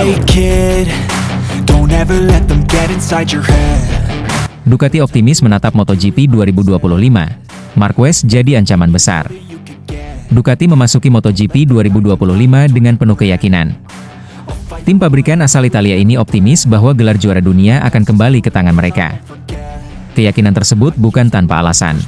Hey kid, don't ever let them get inside your head. Ducati optimis menatap MotoGP 2025. Marquez jadi ancaman besar. Ducati memasuki MotoGP 2025 dengan penuh keyakinan. Tim pabrikan asal Italia ini optimis bahwa gelar juara dunia akan kembali ke tangan mereka. Keyakinan tersebut bukan tanpa alasan.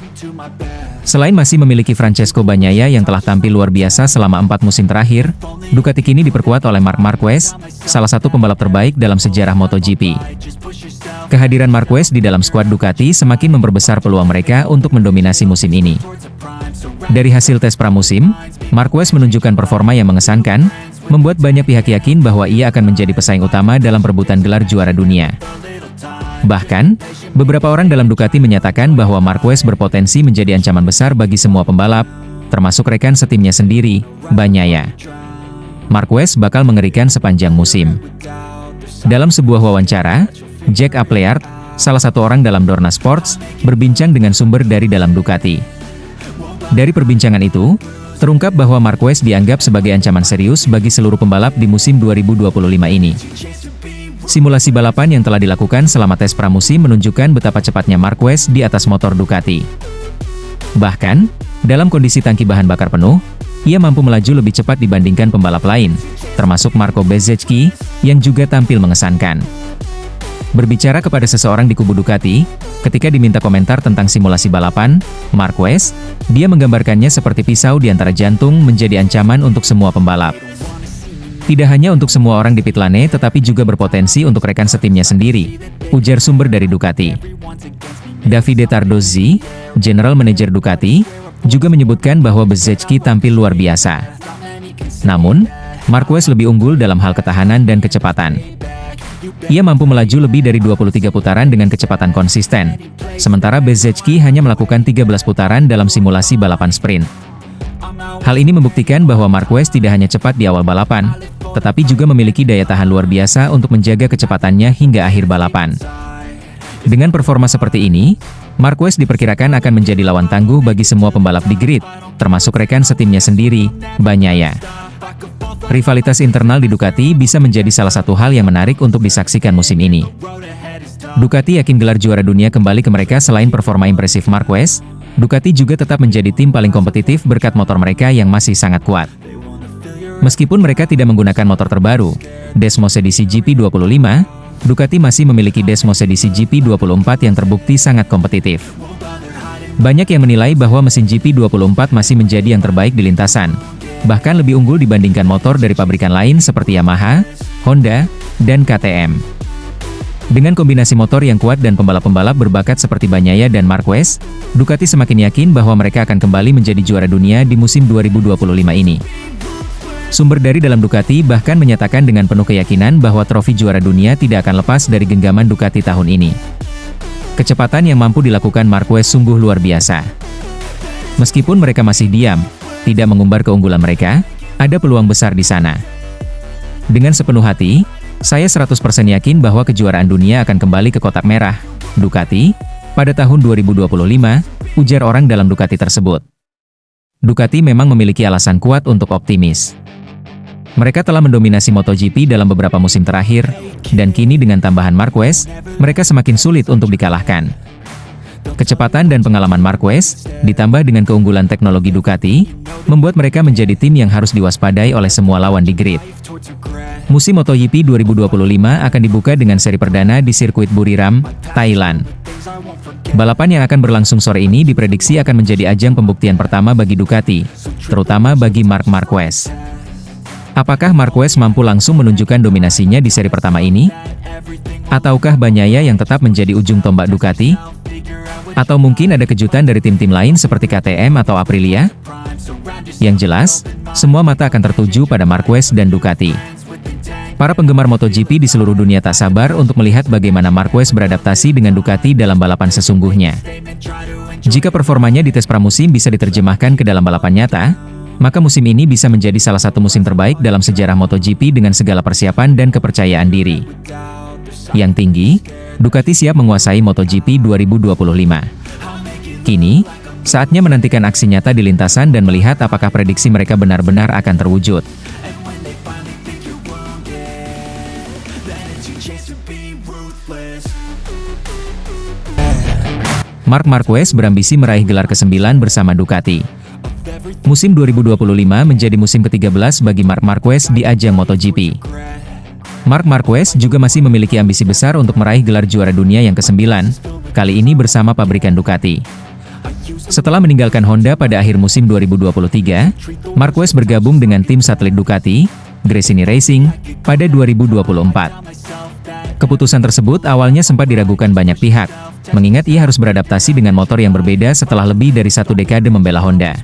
Selain masih memiliki Francesco Bagnaia yang telah tampil luar biasa selama 4 musim terakhir, Ducati kini diperkuat oleh Marc Marquez, salah satu pembalap terbaik dalam sejarah MotoGP. Kehadiran Marquez di dalam skuad Ducati semakin memperbesar peluang mereka untuk mendominasi musim ini. Dari hasil tes pramusim, Marquez menunjukkan performa yang mengesankan, membuat banyak pihak yakin bahwa ia akan menjadi pesaing utama dalam perebutan gelar juara dunia. Bahkan, beberapa orang dalam Ducati menyatakan bahwa Marquez berpotensi menjadi ancaman besar bagi semua pembalap, termasuk rekan setimnya sendiri, Bagnaia. Marquez bakal mengerikan sepanjang musim. Dalam sebuah wawancara, Jack Appleyard, salah satu orang dalam Dorna Sports, berbincang dengan sumber dari dalam Ducati. Dari perbincangan itu, terungkap bahwa Marquez dianggap sebagai ancaman serius bagi seluruh pembalap di musim 2025 ini. Simulasi balapan yang telah dilakukan selama tes pramusim menunjukkan betapa cepatnya Marquez di atas motor Ducati. Bahkan, dalam kondisi tangki bahan bakar penuh, ia mampu melaju lebih cepat dibandingkan pembalap lain, termasuk Marco Bezzecchi, yang juga tampil mengesankan. Berbicara kepada seseorang di kubu Ducati, ketika diminta komentar tentang simulasi balapan, Marquez, dia menggambarkannya seperti pisau di antara jantung menjadi ancaman untuk semua pembalap. Tidak hanya untuk semua orang di pit lane tetapi juga berpotensi untuk rekan setimnya sendiri, ujar sumber dari Ducati. Davide Tardozzi, General Manager Ducati, juga menyebutkan bahwa Bezzecchi tampil luar biasa. Namun, Marquez lebih unggul dalam hal ketahanan dan kecepatan. Ia mampu melaju lebih dari 23 putaran dengan kecepatan konsisten, sementara Bezzecchi hanya melakukan 13 putaran dalam simulasi balapan sprint. Hal ini membuktikan bahwa Marquez tidak hanya cepat di awal balapan, tetapi juga memiliki daya tahan luar biasa untuk menjaga kecepatannya hingga akhir balapan. Dengan performa seperti ini, Marquez diperkirakan akan menjadi lawan tangguh bagi semua pembalap di grid, termasuk rekan setimnya sendiri, Bagnaia. Rivalitas internal di Ducati bisa menjadi salah satu hal yang menarik untuk disaksikan musim ini. Ducati yakin gelar juara dunia kembali ke mereka. Selain performa impresif Marquez, Ducati juga tetap menjadi tim paling kompetitif berkat motor mereka yang masih sangat kuat. Meskipun mereka tidak menggunakan motor terbaru, Desmos edisi GP25, Ducati masih memiliki Desmos edisi GP24 yang terbukti sangat kompetitif. Banyak yang menilai bahwa mesin GP24 masih menjadi yang terbaik di lintasan, bahkan lebih unggul dibandingkan motor dari pabrikan lain seperti Yamaha, Honda, dan KTM. Dengan kombinasi motor yang kuat dan pembalap-pembalap berbakat seperti Bagnaia dan Marquez, Ducati semakin yakin bahwa mereka akan kembali menjadi juara dunia di musim 2025 ini. Sumber dari dalam Ducati bahkan menyatakan dengan penuh keyakinan bahwa trofi juara dunia tidak akan lepas dari genggaman Ducati tahun ini. Kecepatan yang mampu dilakukan Marquez sungguh luar biasa. Meskipun mereka masih diam, tidak mengumbar keunggulan mereka, ada peluang besar di sana. Dengan sepenuh hati, saya 100% yakin bahwa kejuaraan dunia akan kembali ke kotak merah, Ducati, pada tahun 2025, ujar orang dalam Ducati tersebut. Ducati memang memiliki alasan kuat untuk optimis. Mereka telah mendominasi MotoGP dalam beberapa musim terakhir, dan kini dengan tambahan Marquez, mereka semakin sulit untuk dikalahkan. Kecepatan dan pengalaman Marquez, ditambah dengan keunggulan teknologi Ducati, membuat mereka menjadi tim yang harus diwaspadai oleh semua lawan di grid. Musim MotoGP 2025 akan dibuka dengan seri perdana di sirkuit Buriram, Thailand. Balapan yang akan berlangsung sore ini diprediksi akan menjadi ajang pembuktian pertama bagi Ducati, terutama bagi Marc Marquez. Apakah Marquez mampu langsung menunjukkan dominasinya di seri pertama ini? Ataukah Bagnaia yang tetap menjadi ujung tombak Ducati? Atau mungkin ada kejutan dari tim-tim lain seperti KTM atau Aprilia? Yang jelas, semua mata akan tertuju pada Marquez dan Ducati. Para penggemar MotoGP di seluruh dunia tak sabar untuk melihat bagaimana Marquez beradaptasi dengan Ducati dalam balapan sesungguhnya. Jika performanya di tes pramusim bisa diterjemahkan ke dalam balapan nyata, maka musim ini bisa menjadi salah satu musim terbaik dalam sejarah MotoGP dengan segala persiapan dan kepercayaan diri yang tinggi. Ducati siap menguasai MotoGP 2025. Kini, saatnya menantikan aksi nyata di lintasan dan melihat apakah prediksi mereka benar-benar akan terwujud. Marc Marquez berambisi meraih gelar ke-9 bersama Ducati. Musim 2025 menjadi musim ke-13 bagi Marc Marquez di ajang MotoGP. Marc Marquez juga masih memiliki ambisi besar untuk meraih gelar juara dunia yang ke-9, kali ini bersama pabrikan Ducati. Setelah meninggalkan Honda pada akhir musim 2023, Marquez bergabung dengan tim satelit Ducati, Gresini Racing, pada 2024. Keputusan tersebut awalnya sempat diragukan banyak pihak, mengingat ia harus beradaptasi dengan motor yang berbeda setelah lebih dari 1 dekade membela Honda.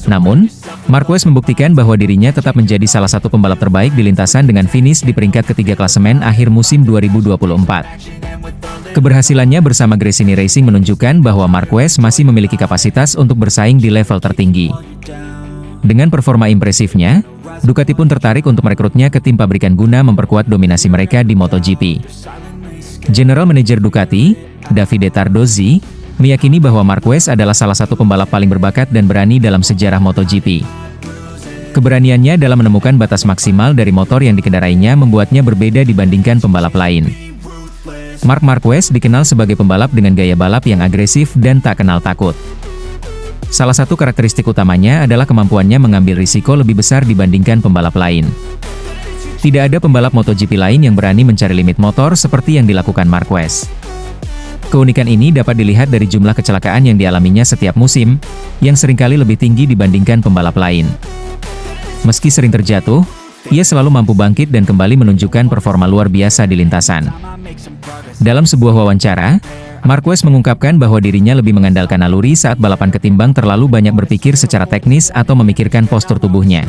Namun, Marquez membuktikan bahwa dirinya tetap menjadi salah satu pembalap terbaik di lintasan dengan finish di peringkat ketiga klasemen akhir musim 2024. Keberhasilannya bersama Gresini Racing menunjukkan bahwa Marquez masih memiliki kapasitas untuk bersaing di level tertinggi. Dengan performa impresifnya, Ducati pun tertarik untuk merekrutnya ke tim pabrikan guna memperkuat dominasi mereka di MotoGP. General Manager Ducati, Davide Tardozzi, meyakini bahwa Marquez adalah salah satu pembalap paling berbakat dan berani dalam sejarah MotoGP. Keberaniannya dalam menemukan batas maksimal dari motor yang dikendarainya membuatnya berbeda dibandingkan pembalap lain. Marc Marquez dikenal sebagai pembalap dengan gaya balap yang agresif dan tak kenal takut. Salah satu karakteristik utamanya adalah kemampuannya mengambil risiko lebih besar dibandingkan pembalap lain. Tidak ada pembalap MotoGP lain yang berani mencari limit motor seperti yang dilakukan Marquez. Keunikan ini dapat dilihat dari jumlah kecelakaan yang dialaminya setiap musim, yang seringkali lebih tinggi dibandingkan pembalap lain. Meski sering terjatuh, ia selalu mampu bangkit dan kembali menunjukkan performa luar biasa di lintasan. Dalam sebuah wawancara, Marquez mengungkapkan bahwa dirinya lebih mengandalkan naluri saat balapan ketimbang terlalu banyak berpikir secara teknis atau memikirkan postur tubuhnya.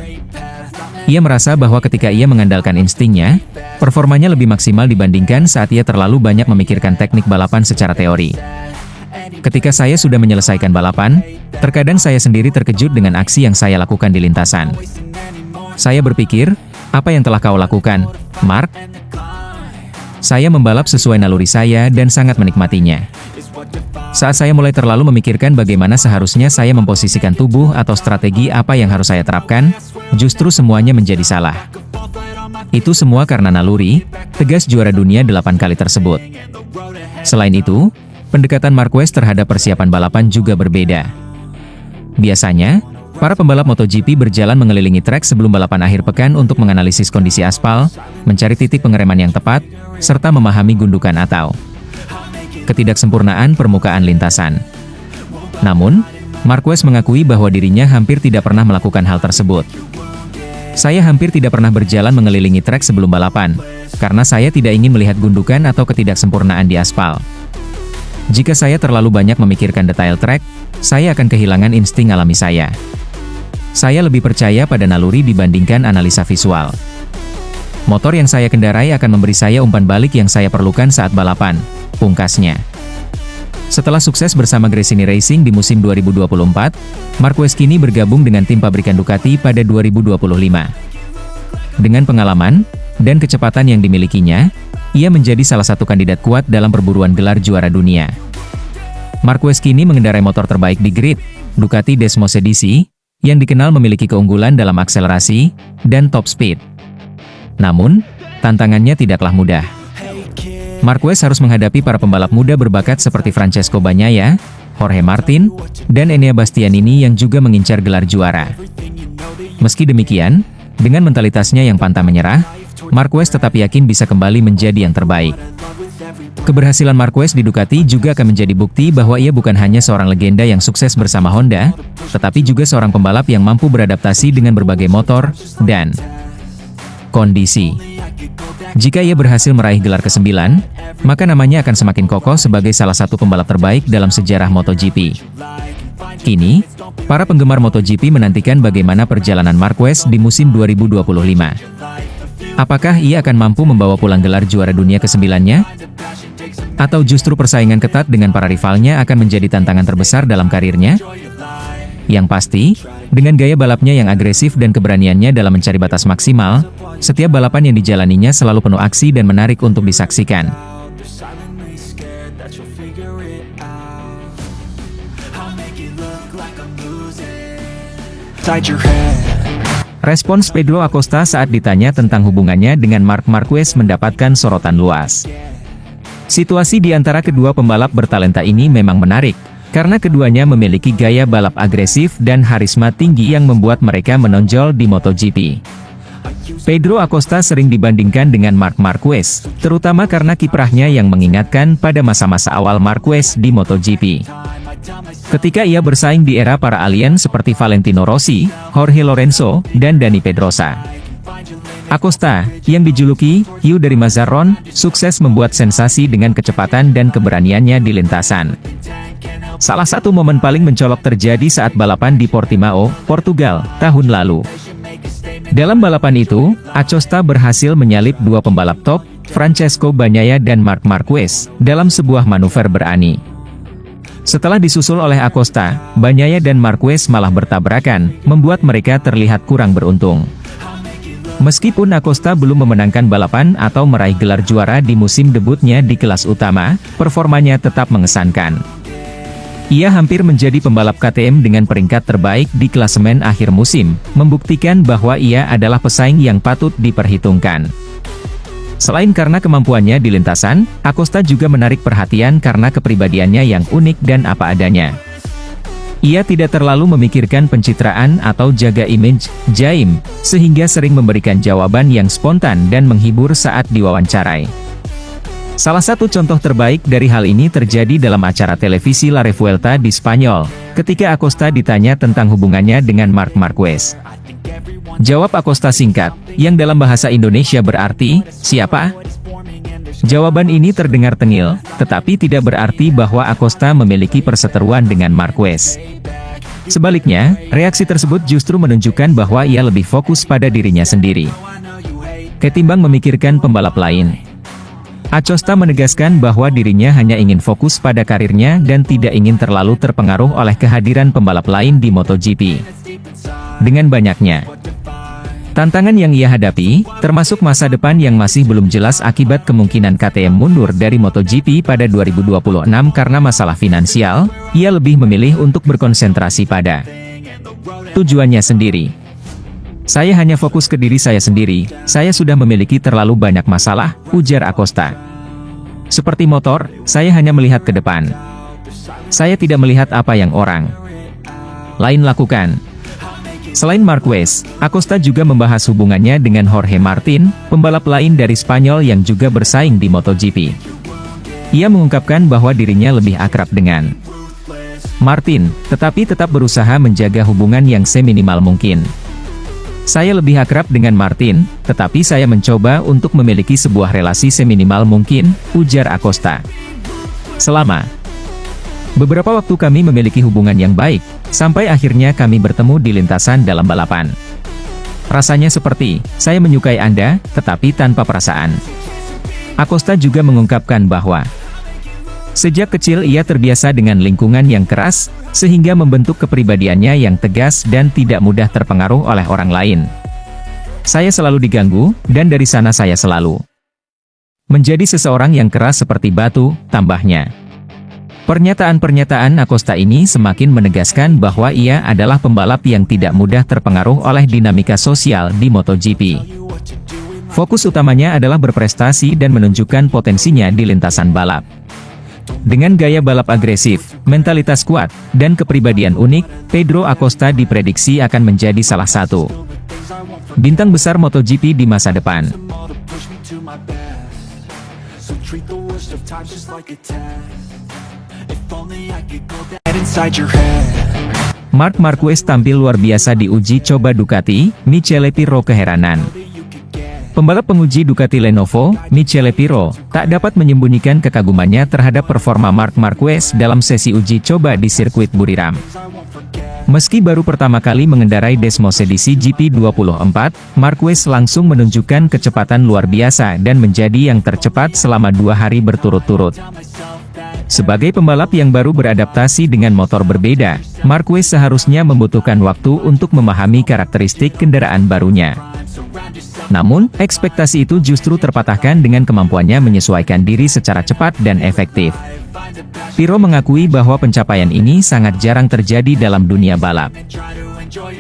Ia merasa bahwa ketika ia mengandalkan instingnya, performanya lebih maksimal dibandingkan saat ia terlalu banyak memikirkan teknik balapan secara teori. Ketika saya sudah menyelesaikan balapan, terkadang saya sendiri terkejut dengan aksi yang saya lakukan di lintasan. Saya berpikir, apa yang telah kau lakukan, Marc? Saya membalap sesuai naluri saya dan sangat menikmatinya. Saat saya mulai terlalu memikirkan bagaimana seharusnya saya memposisikan tubuh atau strategi apa yang harus saya terapkan, justru semuanya menjadi salah. Itu semua karena naluri, tegas juara dunia 8 kali tersebut. Selain itu, pendekatan Marquez terhadap persiapan balapan juga berbeda. Biasanya, para pembalap MotoGP berjalan mengelilingi trek sebelum balapan akhir pekan untuk menganalisis kondisi aspal, mencari titik pengereman yang tepat, serta memahami gundukan atau ketidaksempurnaan permukaan lintasan. Namun, Marquez mengakui bahwa dirinya hampir tidak pernah melakukan hal tersebut. Saya hampir tidak pernah berjalan mengelilingi trek sebelum balapan, karena saya tidak ingin melihat gundukan atau ketidaksempurnaan di aspal. Jika saya terlalu banyak memikirkan detail trek, saya akan kehilangan insting alami saya. Saya lebih percaya pada naluri dibandingkan analisa visual. Motor yang saya kendarai akan memberi saya umpan balik yang saya perlukan saat balapan, pungkasnya. Setelah sukses bersama Gresini Racing di musim 2024, Marquez kini bergabung dengan tim pabrikan Ducati pada 2025. Dengan pengalaman dan kecepatan yang dimilikinya, ia menjadi salah satu kandidat kuat dalam perburuan gelar juara dunia. Marquez kini mengendarai motor terbaik di grid, Ducati Desmosedici, yang dikenal memiliki keunggulan dalam akselerasi dan top speed. Namun, tantangannya tidaklah mudah. Marquez harus menghadapi para pembalap muda berbakat seperti Francesco Bagnaia, Jorge Martin, dan Enea Bastianini yang juga mengincar gelar juara. Meski demikian, dengan mentalitasnya yang pantang menyerah, Marquez tetap yakin bisa kembali menjadi yang terbaik. Keberhasilan Marquez di Ducati juga akan menjadi bukti bahwa ia bukan hanya seorang legenda yang sukses bersama Honda, tetapi juga seorang pembalap yang mampu beradaptasi dengan berbagai motor dan kondisi. Jika ia berhasil meraih gelar ke-9, maka namanya akan semakin kokoh sebagai salah satu pembalap terbaik dalam sejarah MotoGP. Kini, para penggemar MotoGP menantikan bagaimana perjalanan Marquez di musim 2025. Apakah ia akan mampu membawa pulang gelar juara dunia ke-9-nya? Atau justru persaingan ketat dengan para rivalnya akan menjadi tantangan terbesar dalam karirnya? Yang pasti, dengan gaya balapnya yang agresif dan keberaniannya dalam mencari batas maksimal, setiap balapan yang dijalaninya selalu penuh aksi dan menarik untuk disaksikan. Respons Pedro Acosta saat ditanya tentang hubungannya dengan Marc Marquez mendapatkan sorotan luas. Situasi di antara kedua pembalap bertalenta ini memang menarik, karena keduanya memiliki gaya balap agresif dan karisma tinggi yang membuat mereka menonjol di MotoGP. Pedro Acosta sering dibandingkan dengan Marc Marquez, terutama karena kiprahnya yang mengingatkan pada masa-masa awal Marquez di MotoGP. Ketika ia bersaing di era para alien seperti Valentino Rossi, Jorge Lorenzo, dan Dani Pedrosa. Acosta, yang dijuluki Hiu dari Mazarron, sukses membuat sensasi dengan kecepatan dan keberaniannya di lintasan. Salah satu momen paling mencolok terjadi saat balapan di Portimao, Portugal, tahun lalu. Dalam balapan itu, Acosta berhasil menyalip dua pembalap top, Francesco Bagnaia dan Marc Marquez, dalam sebuah manuver berani. Setelah disusul oleh Acosta, Bagnaia dan Marquez malah bertabrakan, membuat mereka terlihat kurang beruntung. Meskipun Acosta belum memenangkan balapan atau meraih gelar juara di musim debutnya di kelas utama, performanya tetap mengesankan. Ia hampir menjadi pembalap KTM dengan peringkat terbaik di klasemen akhir musim, membuktikan bahwa ia adalah pesaing yang patut diperhitungkan. Selain karena kemampuannya di lintasan, Acosta juga menarik perhatian karena kepribadiannya yang unik dan apa adanya. Ia tidak terlalu memikirkan pencitraan atau jaga image, jaim, sehingga sering memberikan jawaban yang spontan dan menghibur saat diwawancarai. Salah satu contoh terbaik dari hal ini terjadi dalam acara televisi La Revuelta di Spanyol, ketika Acosta ditanya tentang hubungannya dengan Marc Marquez. Jawab Acosta singkat, yang dalam bahasa Indonesia berarti, siapa? Jawaban ini terdengar tengil, tetapi tidak berarti bahwa Acosta memiliki perseteruan dengan Marquez. Sebaliknya, reaksi tersebut justru menunjukkan bahwa ia lebih fokus pada dirinya sendiri, ketimbang memikirkan pembalap lain. Acosta menegaskan bahwa dirinya hanya ingin fokus pada karirnya dan tidak ingin terlalu terpengaruh oleh kehadiran pembalap lain di MotoGP. Dengan banyaknya tantangan yang ia hadapi, termasuk masa depan yang masih belum jelas akibat kemungkinan KTM mundur dari MotoGP pada 2026 karena masalah finansial, ia lebih memilih untuk berkonsentrasi pada tujuannya sendiri. Saya hanya fokus ke diri saya sendiri, saya sudah memiliki terlalu banyak masalah, ujar Acosta. Seperti motor, saya hanya melihat ke depan. Saya tidak melihat apa yang orang lain lakukan. Selain Marquez, Acosta juga membahas hubungannya dengan Jorge Martin, pembalap lain dari Spanyol yang juga bersaing di MotoGP. Ia mengungkapkan bahwa dirinya lebih akrab dengan Martin, tetapi tetap berusaha menjaga hubungan yang seminimal mungkin. Saya lebih akrab dengan Martin, tetapi saya mencoba untuk memiliki sebuah relasi seminimal mungkin, ujar Acosta. Selama beberapa waktu kami memiliki hubungan yang baik, sampai akhirnya kami bertemu di lintasan dalam balapan. Rasanya seperti, saya menyukai Anda, tetapi tanpa perasaan. Acosta juga mengungkapkan bahwa sejak kecil ia terbiasa dengan lingkungan yang keras, sehingga membentuk kepribadiannya yang tegas dan tidak mudah terpengaruh oleh orang lain. Saya selalu diganggu, dan dari sana saya selalu menjadi seseorang yang keras seperti batu, tambahnya. Pernyataan-pernyataan Acosta ini semakin menegaskan bahwa ia adalah pembalap yang tidak mudah terpengaruh oleh dinamika sosial di MotoGP. Fokus utamanya adalah berprestasi dan menunjukkan potensinya di lintasan balap. Dengan gaya balap agresif, mentalitas kuat, dan kepribadian unik, Pedro Acosta diprediksi akan menjadi salah satu bintang besar MotoGP di masa depan. Marc Marquez tampil luar biasa di uji coba Ducati, Michele Pirro keheranan. Pembalap penguji Ducati Lenovo, Michele Pirro, tak dapat menyembunyikan kekagumannya terhadap performa Marc Marquez dalam sesi uji coba di sirkuit Buriram. Meski baru pertama kali mengendarai Desmos edisi GP24, Marquez langsung menunjukkan kecepatan luar biasa dan menjadi yang tercepat selama 2 hari berturut-turut. Sebagai pembalap yang baru beradaptasi dengan motor berbeda, Marquez seharusnya membutuhkan waktu untuk memahami karakteristik kendaraan barunya. Namun, ekspektasi itu justru terpatahkan dengan kemampuannya menyesuaikan diri secara cepat dan efektif. Pirro mengakui bahwa pencapaian ini sangat jarang terjadi dalam dunia balap.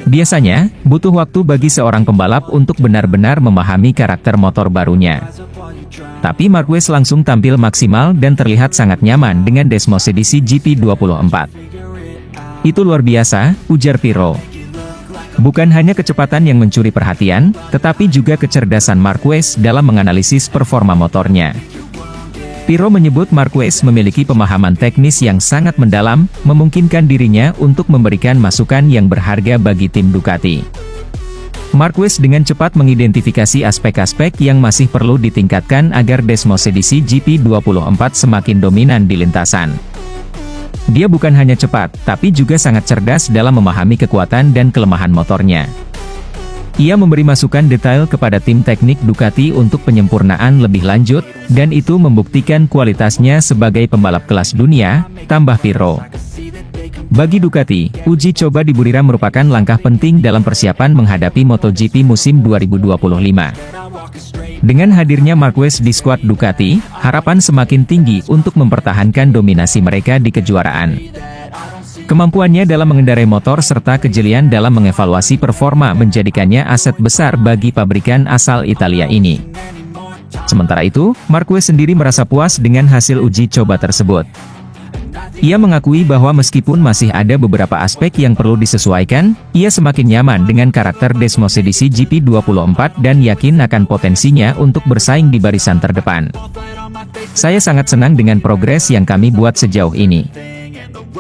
Biasanya, butuh waktu bagi seorang pembalap untuk benar-benar memahami karakter motor barunya. Tapi Marquez langsung tampil maksimal dan terlihat sangat nyaman dengan Desmos edisi GP24. Itu luar biasa, ujar Pirro. Bukan hanya kecepatan yang mencuri perhatian, tetapi juga kecerdasan Marquez dalam menganalisis performa motornya. Pirro menyebut Marquez memiliki pemahaman teknis yang sangat mendalam, memungkinkan dirinya untuk memberikan masukan yang berharga bagi tim Ducati. Marquez dengan cepat mengidentifikasi aspek-aspek yang masih perlu ditingkatkan agar Desmos edisi GP24 semakin dominan di lintasan. Dia bukan hanya cepat, tapi juga sangat cerdas dalam memahami kekuatan dan kelemahan motornya. Ia memberi masukan detail kepada tim teknik Ducati untuk penyempurnaan lebih lanjut, dan itu membuktikan kualitasnya sebagai pembalap kelas dunia, tambah Pirro. Bagi Ducati, uji coba di Buriram merupakan langkah penting dalam persiapan menghadapi MotoGP musim 2025. Dengan hadirnya Marquez di skuad Ducati, harapan semakin tinggi untuk mempertahankan dominasi mereka di kejuaraan. Kemampuannya dalam mengendarai motor serta kejelian dalam mengevaluasi performa menjadikannya aset besar bagi pabrikan asal Italia ini. Sementara itu, Marquez sendiri merasa puas dengan hasil uji coba tersebut. Ia mengakui bahwa meskipun masih ada beberapa aspek yang perlu disesuaikan, ia semakin nyaman dengan karakter Desmos edisi GP24 dan yakin akan potensinya untuk bersaing di barisan terdepan. Saya sangat senang dengan progres yang kami buat sejauh ini.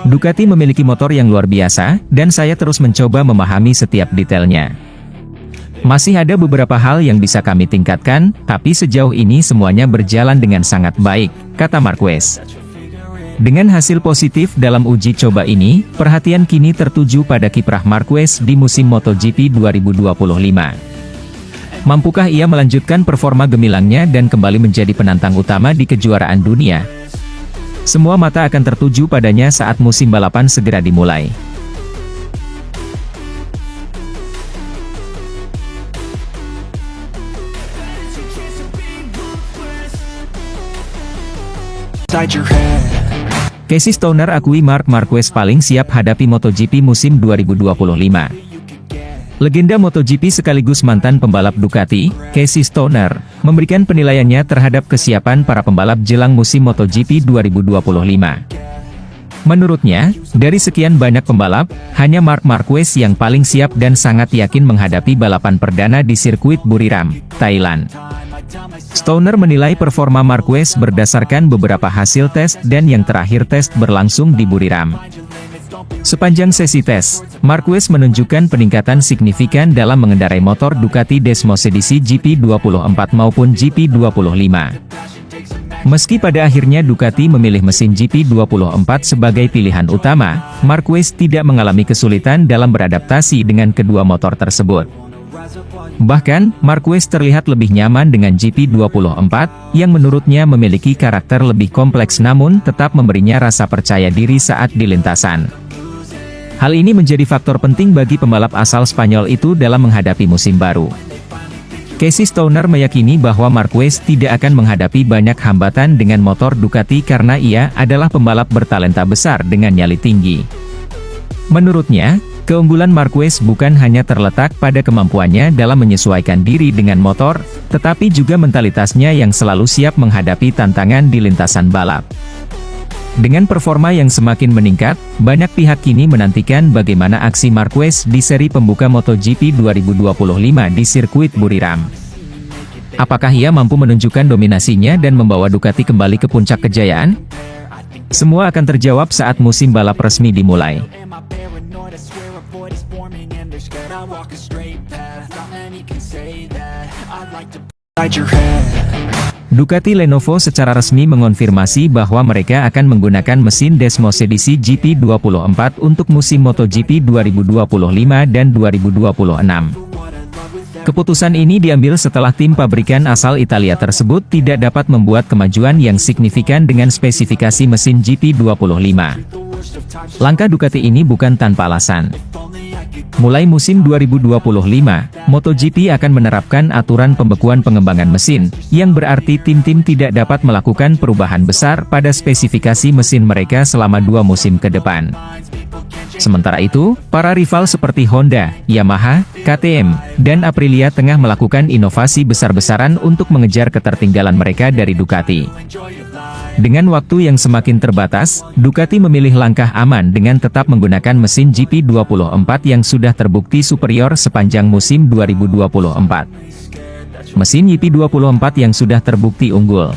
Ducati memiliki motor yang luar biasa, dan saya terus mencoba memahami setiap detailnya. Masih ada beberapa hal yang bisa kami tingkatkan, tapi sejauh ini semuanya berjalan dengan sangat baik, kata Marquez. Dengan hasil positif dalam uji coba ini, perhatian kini tertuju pada kiprah Marquez di musim MotoGP 2025. Mampukah ia melanjutkan performa gemilangnya dan kembali menjadi penantang utama di kejuaraan dunia? Semua mata akan tertuju padanya saat musim balapan segera dimulai. Casey Stoner akui Marc Marquez paling siap hadapi MotoGP musim 2025. Legenda MotoGP sekaligus mantan pembalap Ducati, Casey Stoner, memberikan penilaiannya terhadap kesiapan para pembalap jelang musim MotoGP 2025. Menurutnya, dari sekian banyak pembalap, hanya Marc Marquez yang paling siap dan sangat yakin menghadapi balapan perdana di sirkuit Buriram, Thailand. Stoner menilai performa Marquez berdasarkan beberapa hasil tes dan yang terakhir tes berlangsung di Buriram. Sepanjang sesi tes, Marquez menunjukkan peningkatan signifikan dalam mengendarai motor Ducati Desmos edisi GP24 maupun GP25. Meski pada akhirnya Ducati memilih mesin GP24 sebagai pilihan utama, Marquez tidak mengalami kesulitan dalam beradaptasi dengan kedua motor tersebut. Bahkan, Marquez terlihat lebih nyaman dengan GP24, yang menurutnya memiliki karakter lebih kompleks namun tetap memberinya rasa percaya diri saat di lintasan. Hal ini menjadi faktor penting bagi pembalap asal Spanyol itu dalam menghadapi musim baru. Casey Stoner meyakini bahwa Marquez tidak akan menghadapi banyak hambatan dengan motor Ducati karena ia adalah pembalap bertalenta besar dengan nyali tinggi. Menurutnya, keunggulan Marquez bukan hanya terletak pada kemampuannya dalam menyesuaikan diri dengan motor, tetapi juga mentalitasnya yang selalu siap menghadapi tantangan di lintasan balap. Dengan performa yang semakin meningkat, banyak pihak kini menantikan bagaimana aksi Marquez di seri pembuka MotoGP 2025 di sirkuit Buriram. Apakah ia mampu menunjukkan dominasinya dan membawa Ducati kembali ke puncak kejayaan? Semua akan terjawab saat musim balap resmi dimulai. Ducati Lenovo secara resmi mengonfirmasi bahwa mereka akan menggunakan mesin Desmos edisi GP24 untuk musim MotoGP 2025 dan 2026. Keputusan ini diambil setelah tim pabrikan asal Italia tersebut tidak dapat membuat kemajuan yang signifikan dengan spesifikasi mesin GP25. Langkah Ducati ini bukan tanpa alasan. Mulai musim 2025, MotoGP akan menerapkan aturan pembekuan pengembangan mesin, yang berarti tim-tim tidak dapat melakukan perubahan besar pada spesifikasi mesin mereka selama 2 musim ke depan. Sementara itu, para rival seperti Honda, Yamaha, KTM, dan Aprilia tengah melakukan inovasi besar-besaran untuk mengejar ketertinggalan mereka dari Ducati. Dengan waktu yang semakin terbatas, Ducati memilih langkah aman dengan tetap menggunakan mesin GP24 yang sudah terbukti superior sepanjang musim 2024. Mesin GP24 yang sudah terbukti unggul.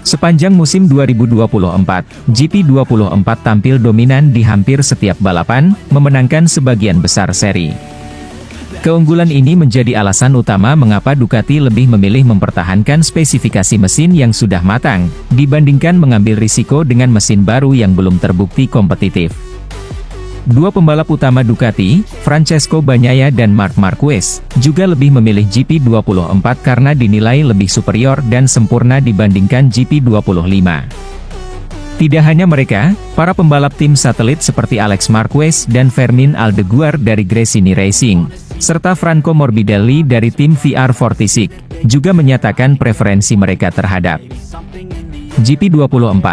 Sepanjang musim 2024, GP24 tampil dominan di hampir setiap balapan, memenangkan sebagian besar seri. Keunggulan ini menjadi alasan utama mengapa Ducati lebih memilih mempertahankan spesifikasi mesin yang sudah matang, dibandingkan mengambil risiko dengan mesin baru yang belum terbukti kompetitif. Dua pembalap utama Ducati, Francesco Bagnaia dan Marc Marquez, juga lebih memilih GP24 karena dinilai lebih superior dan sempurna dibandingkan GP25. Tidak hanya mereka, para pembalap tim satelit seperti Alex Marquez dan Fermin Aldeguer dari Gresini Racing, serta Franco Morbidelli dari tim VR46, juga menyatakan preferensi mereka terhadap GP24.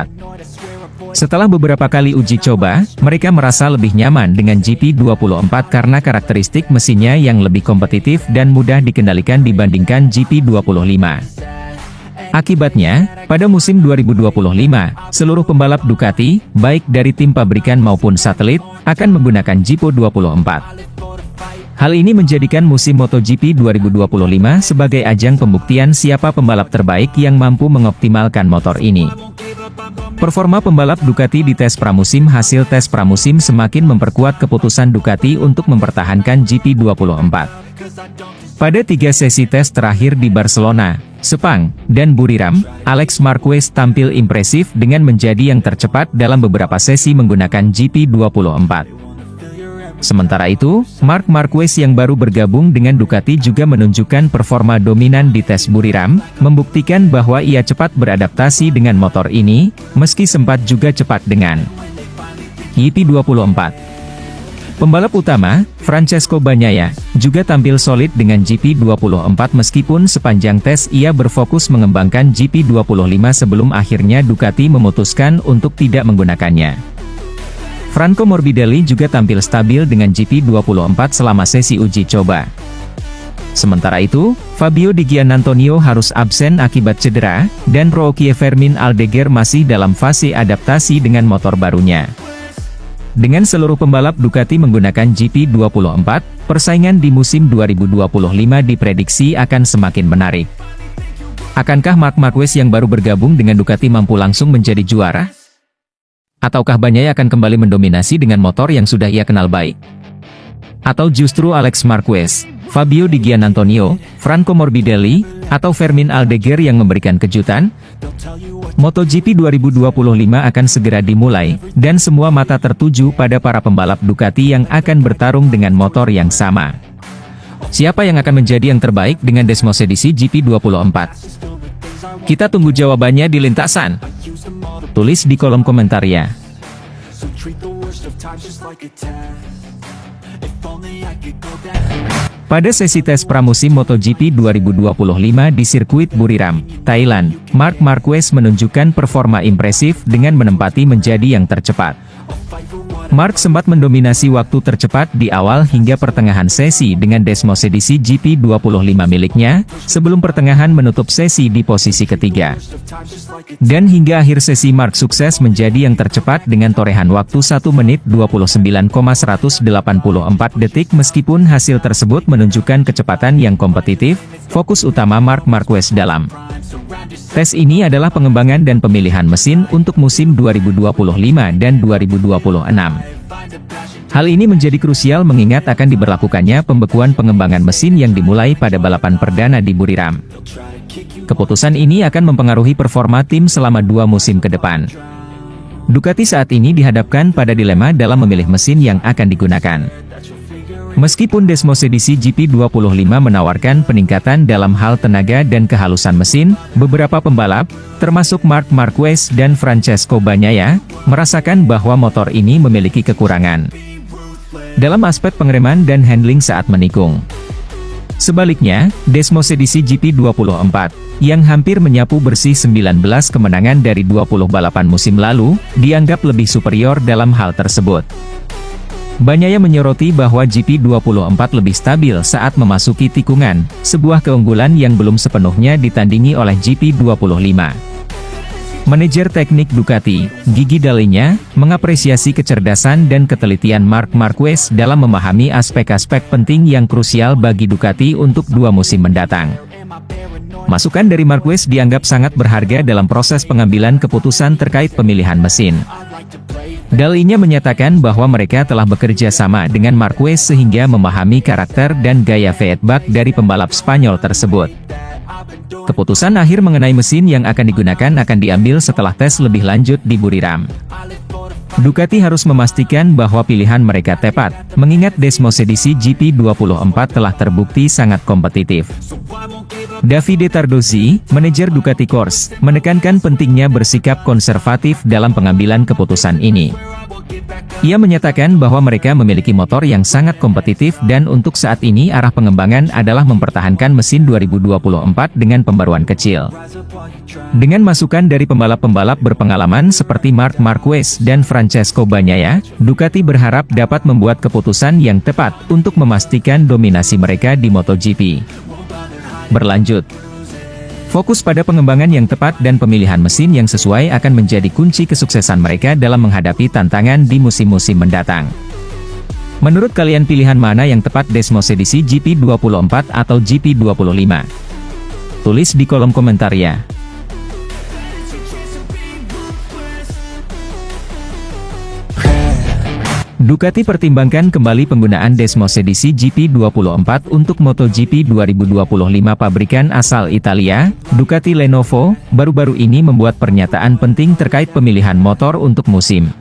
Setelah beberapa kali uji coba, mereka merasa lebih nyaman dengan GP24 karena karakteristik mesinnya yang lebih kompetitif dan mudah dikendalikan dibandingkan GP25. Akibatnya, pada musim 2025, seluruh pembalap Ducati, baik dari tim pabrikan maupun satelit, akan menggunakan GP24. Hal ini menjadikan musim MotoGP 2025 sebagai ajang pembuktian siapa pembalap terbaik yang mampu mengoptimalkan motor ini. Performa pembalap Ducati di tes pramusim. Hasil tes pramusim semakin memperkuat keputusan Ducati untuk mempertahankan GP24. Pada 3 sesi tes terakhir di Barcelona, Sepang, dan Buriram, Alex Marquez tampil impresif dengan menjadi yang tercepat dalam beberapa sesi menggunakan GP24. Sementara itu, Marc Marquez yang baru bergabung dengan Ducati juga menunjukkan performa dominan di tes Buriram, membuktikan bahwa ia cepat beradaptasi dengan motor ini, meski sempat juga cepat dengan GP24. Pembalap utama, Francesco Bagnaia, juga tampil solid dengan GP24 meskipun sepanjang tes ia berfokus mengembangkan GP25 sebelum akhirnya Ducati memutuskan untuk tidak menggunakannya. Franco Morbidelli juga tampil stabil dengan GP24 selama sesi uji coba. Sementara itu, Fabio Di Giannantonio harus absen akibat cedera, dan rookie Fermin Aldeguer masih dalam fase adaptasi dengan motor barunya. Dengan seluruh pembalap Ducati menggunakan GP24, persaingan di musim 2025 diprediksi akan semakin menarik. Akankah Marc Marquez yang baru bergabung dengan Ducati mampu langsung menjadi juara? Ataukah Bagnaia akan kembali mendominasi dengan motor yang sudah ia kenal baik? Atau justru Alex Marquez, Fabio Di Giannantonio, Franco Morbidelli, atau Fermin Aldeguer yang memberikan kejutan? MotoGP 2025 akan segera dimulai, dan semua mata tertuju pada para pembalap Ducati yang akan bertarung dengan motor yang sama. Siapa yang akan menjadi yang terbaik dengan Desmos edisi GP24? Kita tunggu jawabannya di lintasan. Tulis di kolom komentar ya. Pada sesi tes pramusim MotoGP 2025 di sirkuit Buriram, Thailand, Marc Marquez menunjukkan performa impresif dengan menempati menjadi yang tercepat. Marc sempat mendominasi waktu tercepat di awal hingga pertengahan sesi dengan Desmos edisi GP25 miliknya, sebelum pertengahan menutup sesi di posisi ketiga. Dan hingga akhir sesi Marc sukses menjadi yang tercepat dengan torehan waktu 1 menit 29,184 detik. Meskipun hasil tersebut menunjukkan kecepatan yang kompetitif, fokus utama Marc Marquez dalam tes ini adalah pengembangan dan pemilihan mesin untuk musim 2025 dan 2026. Hal ini menjadi krusial mengingat akan diberlakukannya pembekuan pengembangan mesin yang dimulai pada balapan perdana di Buriram. Keputusan ini akan mempengaruhi performa tim selama 2 musim ke depan. Ducati saat ini dihadapkan pada dilema dalam memilih mesin yang akan digunakan. Meskipun Desmos edisi GP25 menawarkan peningkatan dalam hal tenaga dan kehalusan mesin, beberapa pembalap, termasuk Marc Marquez dan Francesco Bagnaia, merasakan bahwa motor ini memiliki kekurangan dalam aspek pengereman dan handling saat menikung. Sebaliknya, Desmosedici GP24, yang hampir menyapu bersih 19 kemenangan dari 20 balapan musim lalu, dianggap lebih superior dalam hal tersebut. Bagnaia menyoroti bahwa GP24 lebih stabil saat memasuki tikungan, sebuah keunggulan yang belum sepenuhnya ditandingi oleh GP25. Manajer teknik Ducati, Gigi Dall'Igna, mengapresiasi kecerdasan dan ketelitian Marc Marquez dalam memahami aspek-aspek penting yang krusial bagi Ducati untuk 2 musim mendatang. Masukan dari Marquez dianggap sangat berharga dalam proses pengambilan keputusan terkait pemilihan mesin. Dall'Igna menyatakan bahwa mereka telah bekerja sama dengan Marquez sehingga memahami karakter dan gaya feedback dari pembalap Spanyol tersebut. Keputusan akhir mengenai mesin yang akan digunakan akan diambil setelah tes lebih lanjut di Buriram. Ducati harus memastikan bahwa pilihan mereka tepat, mengingat Desmosedici GP24 telah terbukti sangat kompetitif. Davide Tardozzi, manajer Ducati Corse, menekankan pentingnya bersikap konservatif dalam pengambilan keputusan ini. Ia menyatakan bahwa mereka memiliki motor yang sangat kompetitif dan untuk saat ini arah pengembangan adalah mempertahankan mesin 2024 dengan pembaruan kecil. Dengan masukan dari pembalap-pembalap berpengalaman seperti Marc Marquez dan Francesco Bagnaia, Ducati berharap dapat membuat keputusan yang tepat untuk memastikan dominasi mereka di MotoGP. Berlanjut. Fokus pada pengembangan yang tepat dan pemilihan mesin yang sesuai akan menjadi kunci kesuksesan mereka dalam menghadapi tantangan di musim-musim mendatang. Menurut kalian pilihan mana yang tepat, Desmosedici GP24 atau GP25? Tulis di kolom komentar ya. Ducati pertimbangkan kembali penggunaan Desmosedici GP24 untuk MotoGP 2025. Pabrikan asal Italia, Ducati Lenovo, baru-baru ini membuat pernyataan penting terkait pemilihan motor untuk musim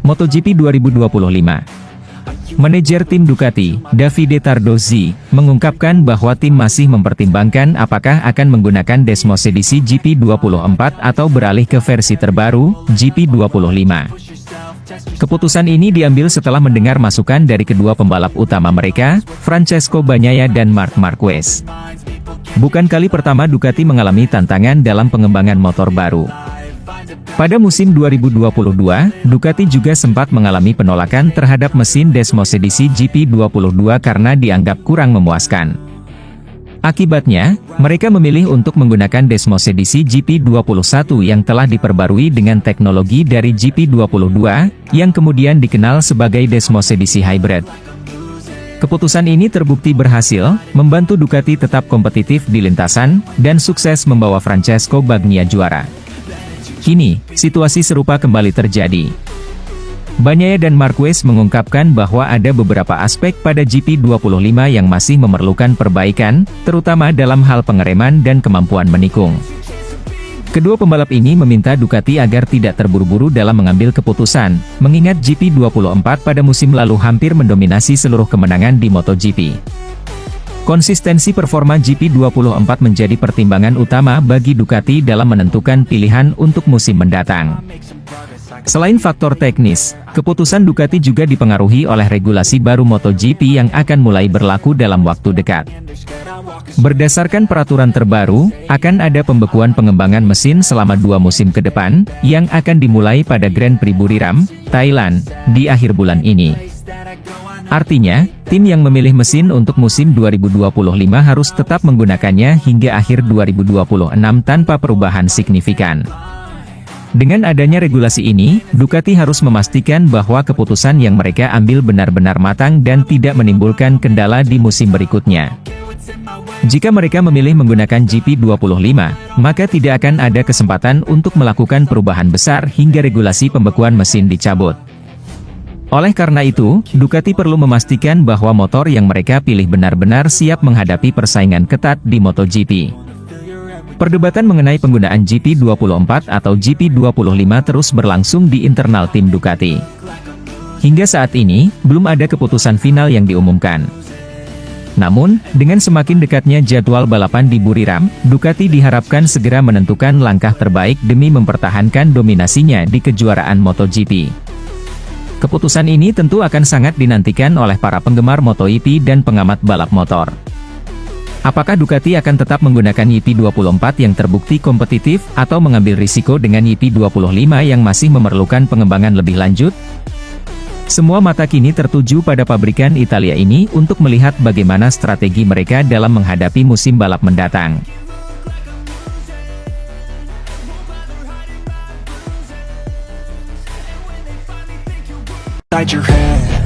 MotoGP 2025. Manajer tim Ducati, Davide Tardozzi, mengungkapkan bahwa tim masih mempertimbangkan apakah akan menggunakan Desmosedici GP24 atau beralih ke versi terbaru, GP25. Keputusan ini diambil setelah mendengar masukan dari kedua pembalap utama mereka, Francesco Bagnaia dan Marc Marquez. Bukan kali pertama Ducati mengalami tantangan dalam pengembangan motor baru. Pada musim 2022, Ducati juga sempat mengalami penolakan terhadap mesin Desmosedici GP22 karena dianggap kurang memuaskan. Akibatnya, mereka memilih untuk menggunakan Desmosedici GP21 yang telah diperbarui dengan teknologi dari GP22, yang kemudian dikenal sebagai Desmosedici Hybrid. Keputusan ini terbukti berhasil, membantu Ducati tetap kompetitif di lintasan, dan sukses membawa Francesco Bagnaia juara. Kini, situasi serupa kembali terjadi. Bagnaia dan Marquez mengungkapkan bahwa ada beberapa aspek pada GP25 yang masih memerlukan perbaikan, terutama dalam hal pengereman dan kemampuan menikung. Kedua pembalap ini meminta Ducati agar tidak terburu-buru dalam mengambil keputusan, mengingat GP24 pada musim lalu hampir mendominasi seluruh kemenangan di MotoGP. Konsistensi performa GP24 menjadi pertimbangan utama bagi Ducati dalam menentukan pilihan untuk musim mendatang. Selain faktor teknis, keputusan Ducati juga dipengaruhi oleh regulasi baru MotoGP yang akan mulai berlaku dalam waktu dekat. Berdasarkan peraturan terbaru, akan ada pembekuan pengembangan mesin selama 2 musim ke depan, yang akan dimulai pada Grand Prix Buriram, Thailand, di akhir bulan ini. Artinya, tim yang memilih mesin untuk musim 2025 harus tetap menggunakannya hingga akhir 2026 tanpa perubahan signifikan. Dengan adanya regulasi ini, Ducati harus memastikan bahwa keputusan yang mereka ambil benar-benar matang dan tidak menimbulkan kendala di musim berikutnya. Jika mereka memilih menggunakan GP25, maka tidak akan ada kesempatan untuk melakukan perubahan besar hingga regulasi pembekuan mesin dicabut. Oleh karena itu, Ducati perlu memastikan bahwa motor yang mereka pilih benar-benar siap menghadapi persaingan ketat di MotoGP. Perdebatan mengenai penggunaan GP24 atau GP25 terus berlangsung di internal tim Ducati. Hingga saat ini, belum ada keputusan final yang diumumkan. Namun, dengan semakin dekatnya jadwal balapan di Buriram, Ducati diharapkan segera menentukan langkah terbaik demi mempertahankan dominasinya di kejuaraan MotoGP. Keputusan ini tentu akan sangat dinantikan oleh para penggemar MotoGP dan pengamat balap motor. Apakah Ducati akan tetap menggunakan YP24 yang terbukti kompetitif, atau mengambil risiko dengan YP25 yang masih memerlukan pengembangan lebih lanjut? Semua mata kini tertuju pada pabrikan Italia ini untuk melihat bagaimana strategi mereka dalam menghadapi musim balap mendatang. inside your head.